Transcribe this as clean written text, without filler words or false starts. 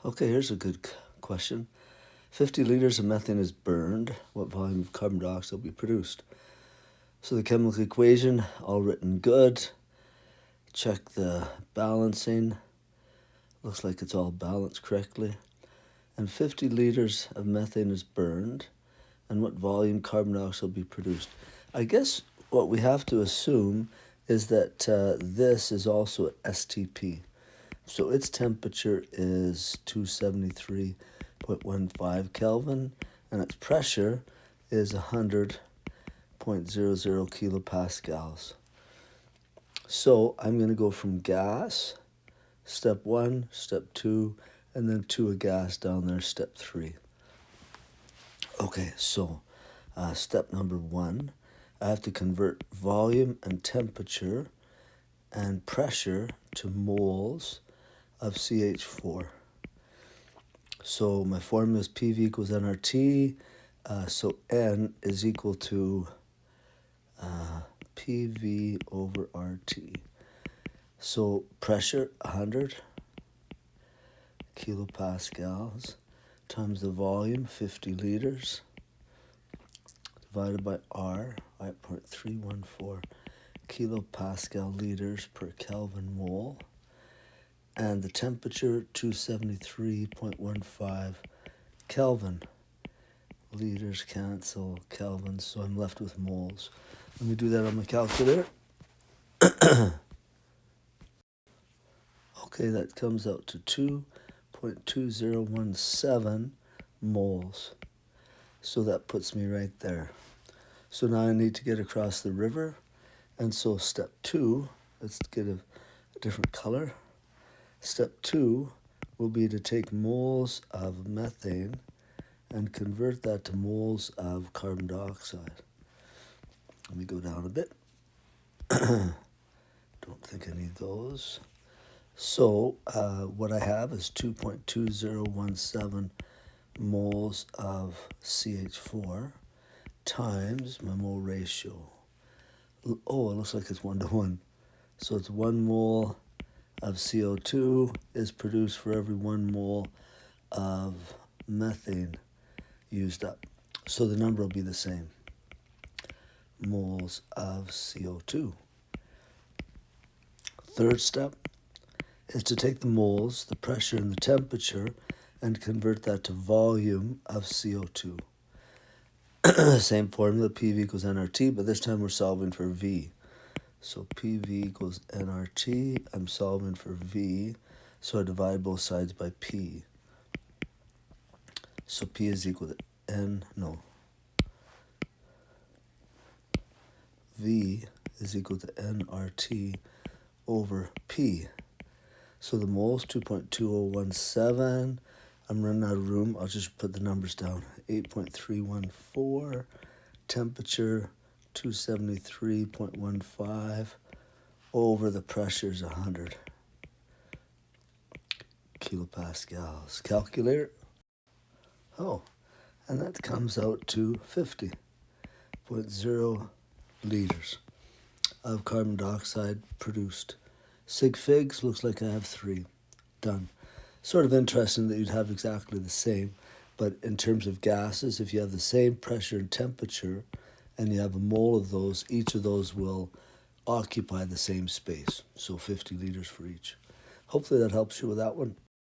Okay, here's a good question. 50 liters of methane is burned. What volume of carbon dioxide will be produced? So the chemical equation, all written good. Check the balancing. Looks like it's all balanced correctly. And 50 liters of methane is burned. And what volume carbon dioxide will be produced? I guess what we have to assume is that this is also at STP. So its temperature is 273.15 Kelvin, and its pressure is 100.00 kilopascals. So I'm going to go from gas, step 1, step 2, and then 2 of gas down there, step 3. Okay, so step number 1, I have to convert volume and temperature and pressure to moles of CH4. So my formula is PV equals nRT. So N is equal to PV over RT. So pressure 100 kilopascals times the volume 50 liters divided by R 5.314 kilopascal liters per Kelvin mole. And the temperature, 273.15 Kelvin. Liters cancel Kelvin, so I'm left with moles. Let me do that on my calculator. Okay, that comes out to 2.2017 moles. So that puts me right there. So now I need to get across the river. And so step 2, let's get a different color. Step 2 will be to take moles of methane and convert that to moles of carbon dioxide. Let me go down a bit. Don't think I need those. So what I have is 2.2017 moles of CH4 times my mole ratio. Oh, it looks like it's 1 to 1. So it's 1 mole of CO2 is produced for every 1 mole of methane used up. So the number will be the same. Moles of CO2. Third step is to take the moles, the pressure and the temperature, and convert that to volume of CO2. Same formula, PV equals nRT, but this time we're solving for V. So PV equals nRT. I'm solving for V, so I divide both sides by P. So P is equal to V is equal to nRT over P. So the moles, 2.2017. I'm running out of room. I'll just put the numbers down. 8.314. Temperature, 273.15. Over the pressure is 100 kilopascals. Calculator. Oh, and that comes out to 50.0 liters of carbon dioxide produced. Sig figs, looks like I have 3. Done. Sort of interesting that you'd have exactly the same, but in terms of gases, if you have the same pressure and temperature and you have a mole of those, each of those will occupy the same space. So 50 liters for each. Hopefully that helps you with that one.